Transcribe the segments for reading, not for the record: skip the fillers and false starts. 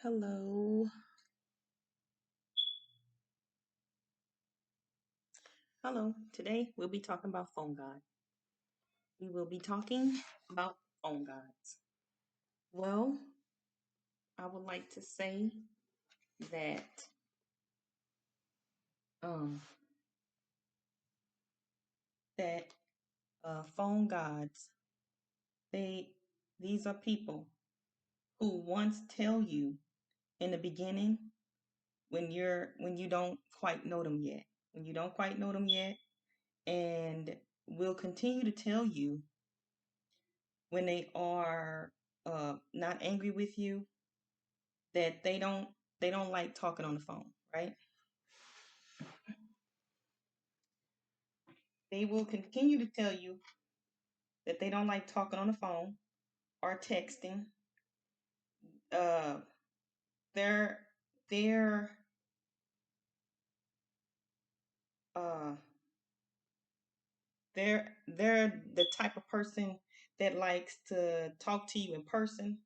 Hello. Hello. Today we'll be talking about phone God. We will be talking about phone gods. Well, I would like to say that um that phone gods, they these are people who once tell you in the beginning when you don't quite know them yet. When you don't quite know them yet, and will continue to tell you when they are not angry with you that they don't like talking on the phone, right? They will continue to tell you that they don't like talking on the phone or texting. Uh, they're they're uh they're the type of person that likes to talk to you in person.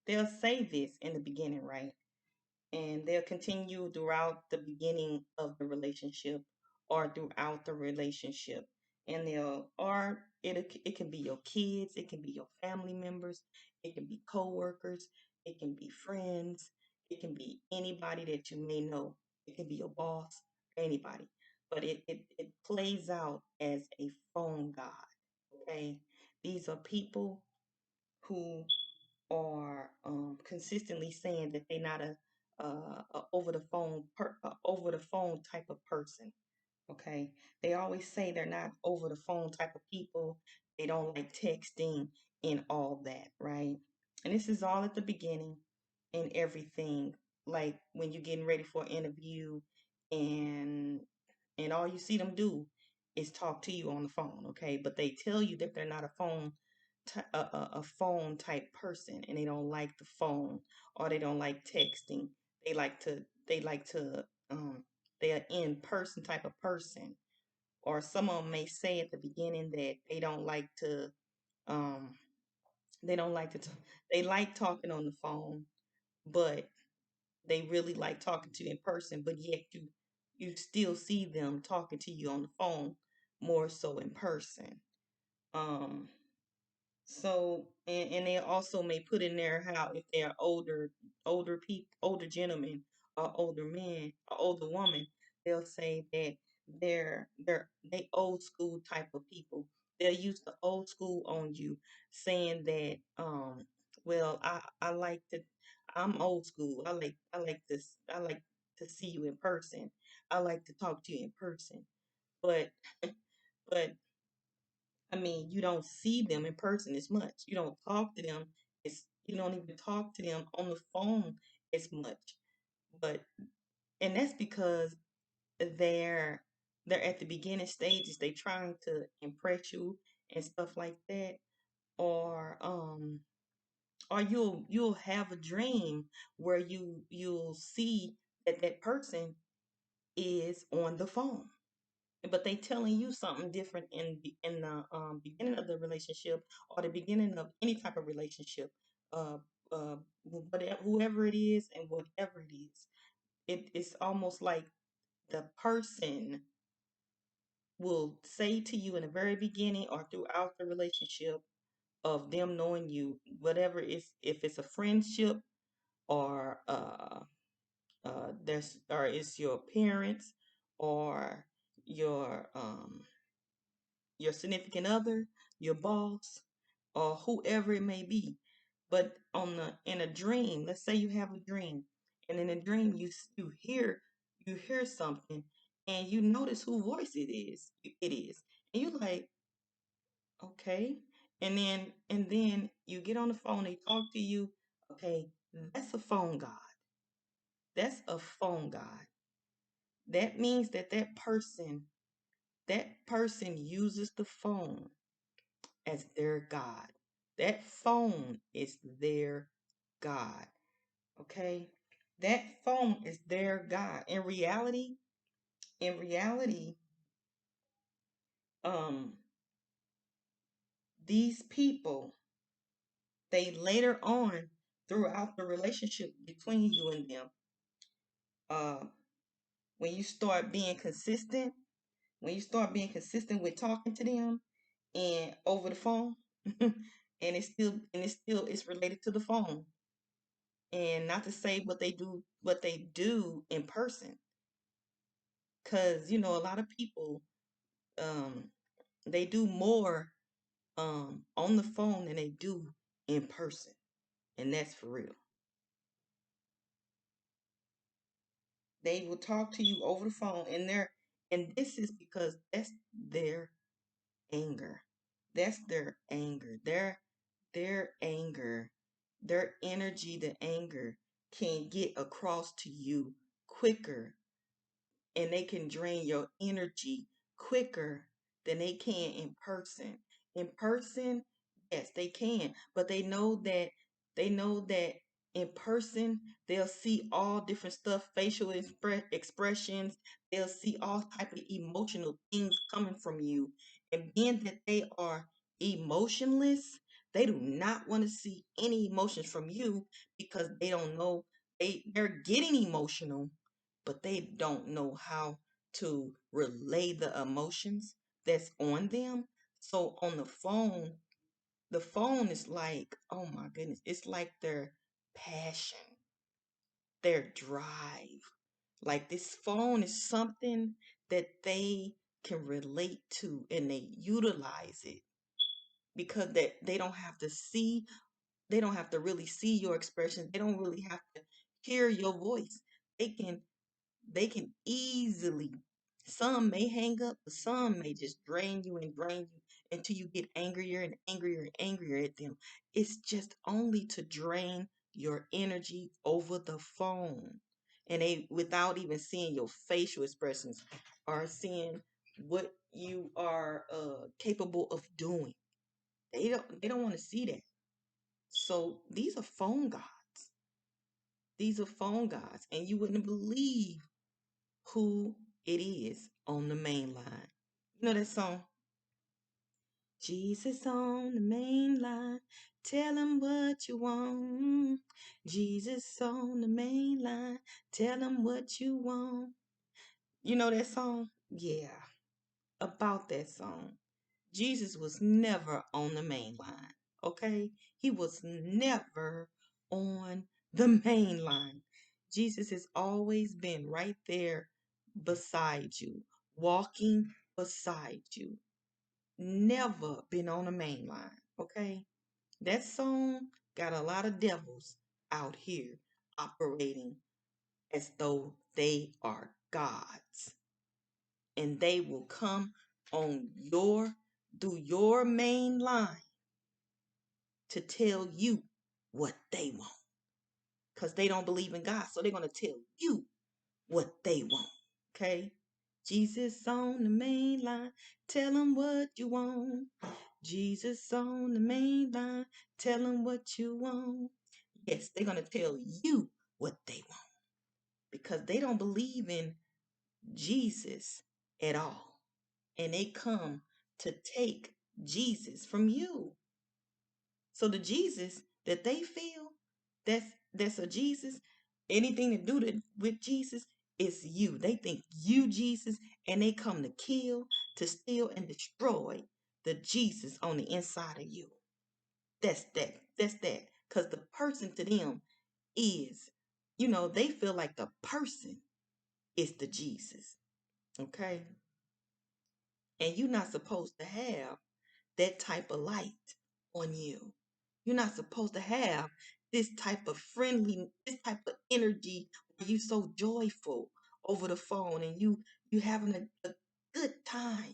They'll say this in the beginning, right? And they'll continue throughout the beginning of the relationship or throughout the relationship, and it can be your kids, it can be your family members, it can be coworkers, it can be friends, it can be anybody that you may know, it can be your boss, anybody, but it plays out as a phone god. Okay, these are people who are consistently saying that they're not a over the phone type of person. Okay, they always say they're not over the phone type of people. They don't like texting and all that, right? And this is all at the beginning and everything. Like when you're getting ready for an interview, and all you see them do is talk to you on the phone, okay? But they tell you that they're not a phone type person, and they don't like the phone, or they don't like texting. They like to they're in person type of person. Or some of them may say at the beginning that um they don't like to they like talking on the phone, but they really like talking to you in person, but yet you still see them talking to you on the phone more so in person. Um and they also may put in there how if they're older people, older gentlemen, or older men, or older woman, they'll say that they old school type of people. They'll use the old school on you, saying that well, I like to I'm old school. I like to see you in person. I like to talk to you in person. But but I mean, you don't see them in person as much. You don't talk to them. You don't even talk to them on the phone as much. But and that's because they're they're at the beginning stages. They trying to impress you and stuff like that. Or you'll have a dream where you'll see that that person is on the phone, but they telling you something different in the beginning of the relationship, or the beginning of any type of relationship. uh whatever, whoever it is and whatever it is, it's almost like the person will say to you in the very beginning or throughout the relationship of them knowing you, whatever is, if it's a friendship, or or it's your parents, or your significant other, your boss, or whoever it may be. But in a dream, let's say you have a dream, and in a dream you hear something, and you notice who voice it is, and you're like, okay, and then you get on the phone, they talk to you, okay, that's a phone god. That's a phone god. That means that that person uses the phone as their God. That phone is their God. Okay? That phone is their God. In reality, um, these people, they later on, throughout the relationship between you and them. Uh, when you start being consistent, when you start being consistent with talking to them and over the phone, and it's related to the phone, and not to say what they do in person, because a lot of people um they do more on the phone than they do in person, and that's for real. They will talk to you over the phone, and this is because that's their anger. That's their anger. Their anger, their energy, the anger can get across to you quicker, and they can drain your energy quicker than they can in person. In person, yes, they can, but they know that in person they'll see all different stuff, facial expressions. They'll see all type of emotional things coming from you, and being that they are emotionless, they do not want to see any emotions from you because they don't know they're getting emotional, but they don't know how to relay the emotions that's on them. So on the phone is like, oh my goodness, it's like their passion, their drive. Like this phone is something that they can relate to, and they utilize it because they don't have to see, they don't have to really see your expressions. They don't really have to hear your voice. They can they can easily, some may hang up, but some may just drain you and drain you until you get angrier and angrier and angrier at them. It's just only to drain your energy over the phone. And they, without even seeing your facial expressions, are seeing what you are capable of doing. They don't want to see that. So these are phone gods. These are phone gods, and you wouldn't believe who it is on the main line. You know that song? Jesus on the main line, tell him what you want. Jesus on the main line, tell him what you want. You know that song? Yeah, about that song. Jesus was never on the main line, okay? He was never on the main line. Jesus has always been right there beside you, walking beside you. Never been on the main line, okay? That song got a lot of devils out here operating as though they are gods, and they will come on your through your main line to tell you what they want, because they don't believe in God, so they're going to tell you what they want. Okay? Jesus on the main line, tell them what you want. Jesus on the main line, tell them what you want. Yes, they're going to tell you what they want because they don't believe in Jesus at all. And they come to take Jesus from you. So the Jesus that they feel, that's a Jesus, anything to do with Jesus is you. They think you Jesus, and they come to kill, to steal, and destroy the Jesus on the inside of you. That's that. That's that. Because the person to them is, they feel like the person is the Jesus. Okay? And you're not supposed to have that type of light on you. You're not supposed to have this type of energy where you so joyful over the phone, and you having a good time.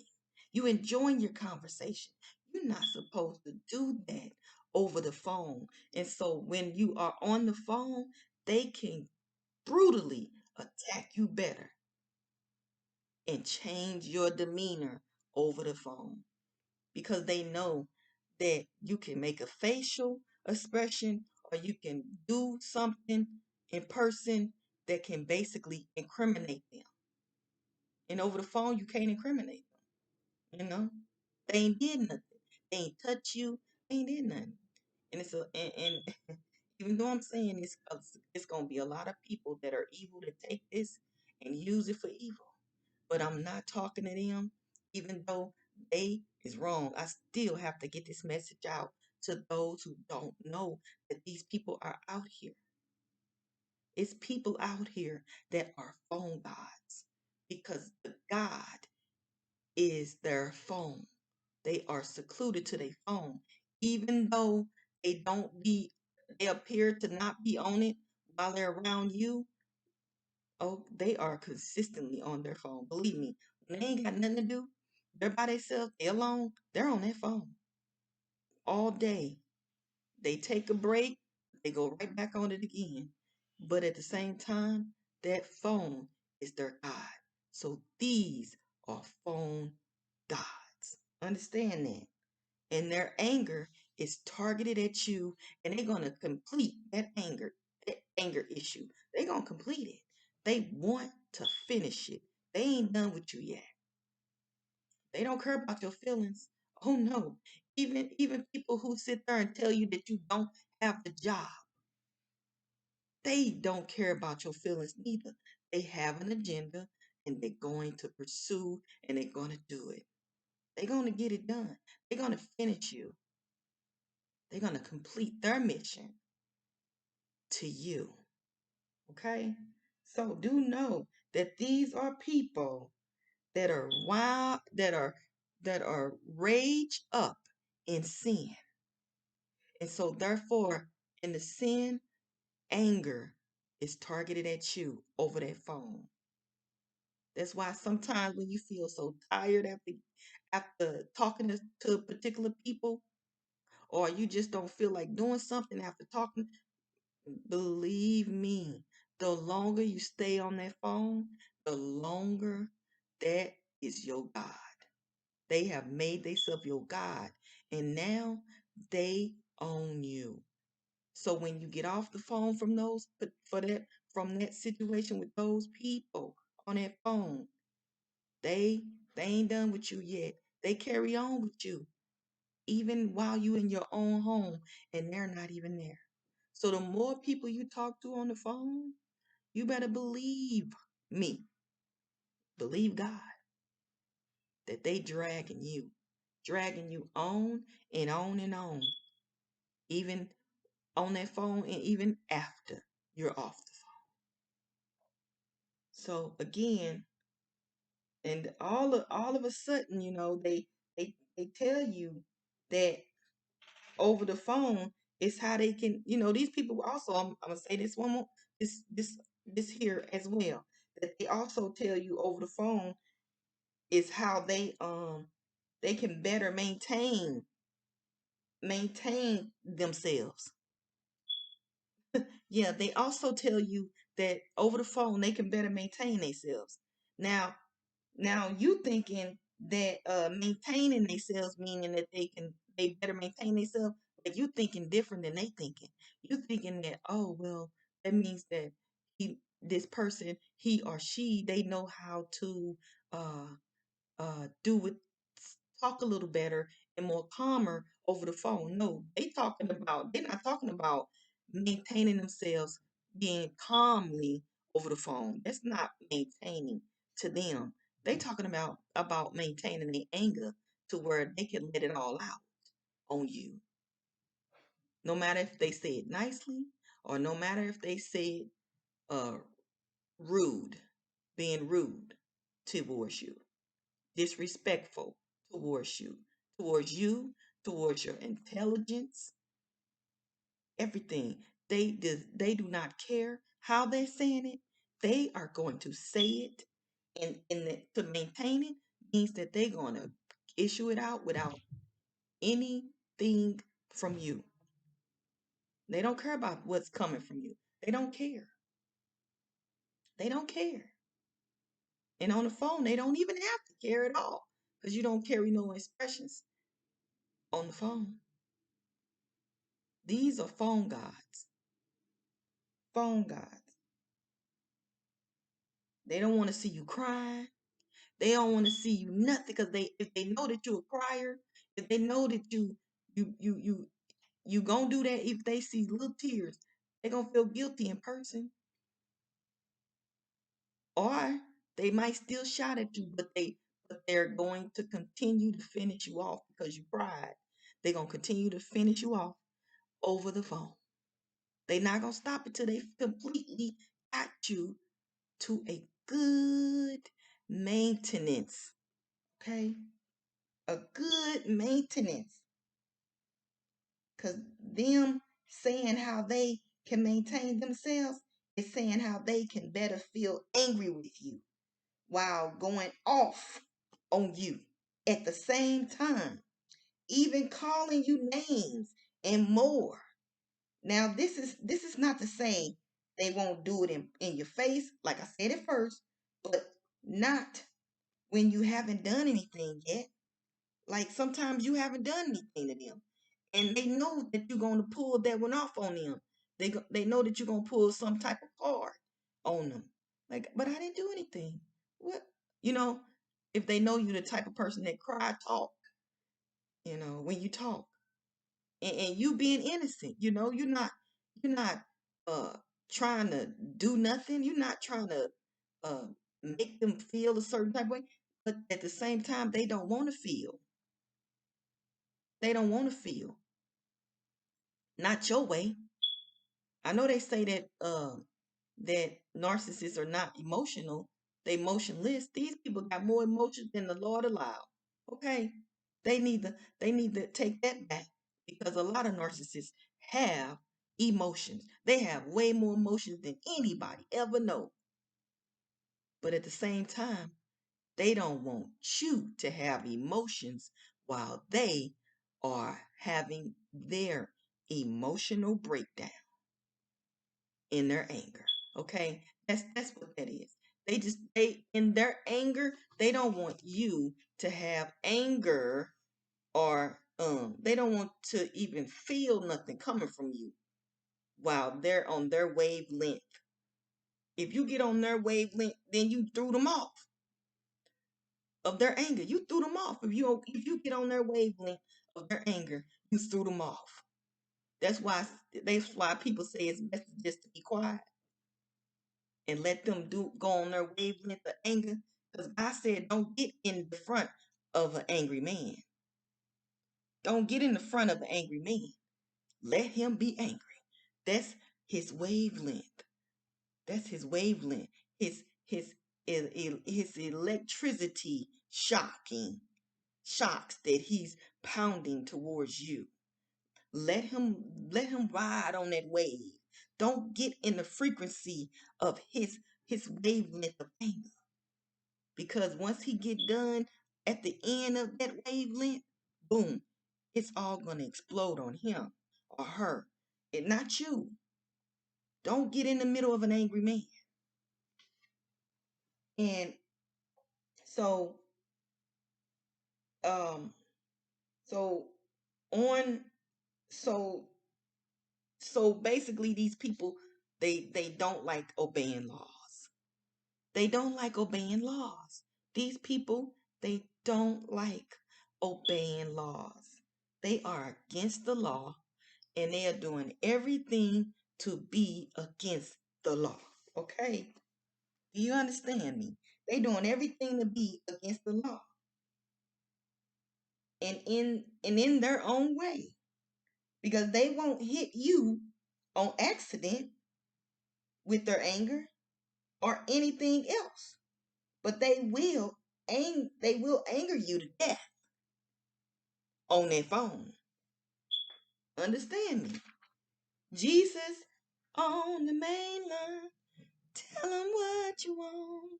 You enjoying your conversation. You're not supposed to do that over the phone. And so when you are on the phone, they can brutally attack you better and change your demeanor over the phone, because they know that you can make a facial expression or you can do something in person that can basically incriminate them. And over the phone, you can't incriminate them. They ain't did nothing. They ain't touch you. They ain't did nothing. And it's a and Even though I'm saying it's going to be a lot of people that are evil to take this and use it for evil. But I'm not talking to them, even though they is wrong. I still have to get this message out to those who don't know that these people are out here. It's people out here that are phone gods because the God is their phone. They are secluded to their phone. Even though they appear to not be on it while they're around you. Oh, they are consistently on their phone. Believe me, when they ain't got nothing to do, they're by themselves, they alone, they're on their phone all day. They take a break, they go right back on it again. But at the same time, that phone is their God. So these are phone gods. Understand that? And their anger is targeted at you, and they're going to complete that anger issue. They're going to complete it. They want to finish it. They ain't done with you yet. They don't care about your feelings. Oh no. Even people who sit there and tell you that you don't have the job, they don't care about your feelings neither. They have an agenda and they're going to pursue and they're going to do it. They're going to get it done. They're going to finish you. They're going to complete their mission to you. Okay? So do know that these are people that are wild, that are rage up in sin. And so therefore, in the sin, anger is targeted at you over that phone. That's why sometimes when you feel so tired after talking to particular people, or you just don't feel like doing something after talking, believe me, the longer you stay on that phone, the longer that is your God. They have made themselves your God, and now they own you. So when you get off the phone from from that situation with those people on that phone, they they ain't done with you yet. They carry on with you even while you in your own home and they're not even there. So the more people you talk to on the phone, you better believe me, believe God that they dragging you on and on and on, even on that phone and even after you're off the phone. So again, and all of a sudden, they tell you that over the phone is how they can, these people also, I'm gonna say this one more, this here as well, that they also tell you over the phone is how they can better maintain themselves. Yeah, they also tell you that over the phone they can better maintain themselves. Now you thinking that maintaining themselves meaning that they better maintain themselves, but you thinking different than they thinking. You thinking that, oh well, that means that this person, he or she, they know how to uh do it, talk a little better and more calmer over the phone. No, they're not talking about maintaining themselves being calmly over the phone. That's not maintaining to them. They talking about maintaining the anger to where they can let it all out on you. No matter if they say it nicely or no matter if they say it uh rude, being rude towards you, disrespectful towards you, towards you, towards your intelligence, everything. They do not care how they're saying it. They are going to say it, and to maintain it means that they're going to issue it out without anything from you. They don't care about what's coming from you. They don't care. They don't care. And on the phone, they don't even have to care at all because you don't carry no expressions on the phone. These are phone gods. Phone gods. They don't want to see you crying. They don't want to see you nothing because if they know that you're a crier, if they know that you you gonna do that if they see little tears. They gonna feel guilty in person. Or they might still shout at you, but they're going to continue to finish you off because you cried. They're gonna continue to finish you off over the phone. They're not gonna stop until they completely got you to a good maintenance. Okay? A good maintenance. Because them saying how they can maintain themselves is saying how they can better feel angry with you while going off on you at the same time, even calling you names and more. Now, this is not to say they won't do it in your face, like I said at first, but not when you haven't done anything yet. Like sometimes you haven't done anything to them, and they know that you're going to pull that one off on them. They know that you're going to pull some type of card on them. Like, but I didn't do anything. What you know? If they know you the type of person that cry talk, when you talk, and you being innocent, you're not uh trying to do nothing. You're not trying to uh make them feel a certain type of way, but at the same time, they don't want to feel. They don't want to feel. Not your way. I know they say that narcissists are not emotional. They emotionless. These people got more emotions than the Lord allowed. Okay? They need to take that back because a lot of narcissists have emotions. They have way more emotions than anybody ever know. But at the same time, they don't want you to have emotions while they are having their emotional breakdown in their anger. Okay? That's what that is. They in their anger, they don't want you to have anger, or they don't want to even feel nothing coming from you while they're on their wavelength. If you get on their wavelength, then you threw them off of their anger. You threw them off. If you get on their wavelength of their anger, you threw them off. That's why people say it's best just to be quiet and let them go on their wavelength of anger. Because God said, don't get in the front of an angry man. Don't get in the front of an angry man. Let him be angry. That's his wavelength. That's his wavelength. His electricity shocks that he's pounding towards you. Let him ride on that wave. Don't get in the frequency of his wavelength of anger. Because once he get done at the end of that wavelength, boom, it's all gonna explode on him or her. And not you. Don't get in the middle of an angry man. And so um so on so so basically these people, they don't like obeying laws. They don't like obeying laws. These people, they don't like obeying laws. They are against the law, and they are doing everything to be against the law. Okay? Do you understand me? They doing everything to be against the law. And in their own way. Because they won't hit you on accident with their anger or anything else. But they will anger you to death on their phone. Understand me? Jesus on the main line. Tell him what you want.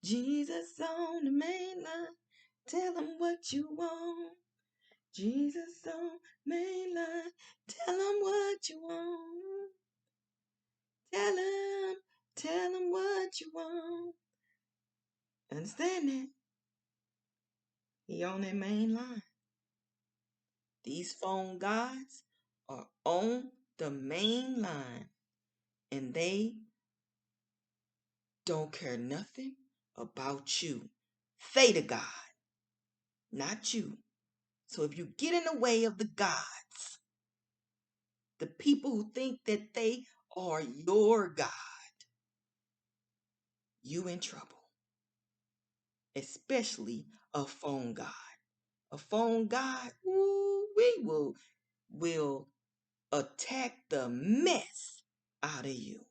Jesus on the main line. Tell him what you want. Jesus on main line. Tell him what you want. Tell him. Tell him what you want. Understand that? He on that main line. These phone gods are on the main line, and they don't care nothing about you. They the God, not you. So if you get in the way of the gods, The people who think that they are your God, you in trouble. Especially a phone God. A phone God, ooh, will attack the mess out of you.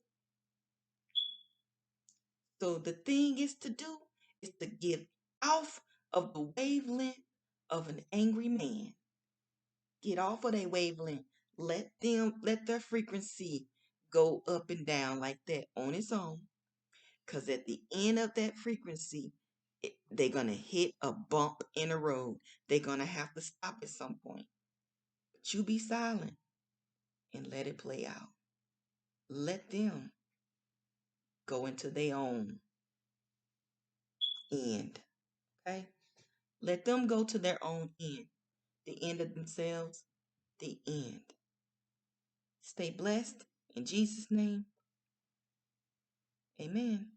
So the thing is to do is to get off of the wavelength of an angry man. Get off of their wavelength. Let their frequency go up and down like that on its own. Because at the end of that frequency, they're going to hit a bump in the road. They're going to have to stop at some point. But you be silent and let it play out. Let them go into their own end. Okay? Let them go to their own end. The end of themselves, the end. Stay blessed. In Jesus' name, amen.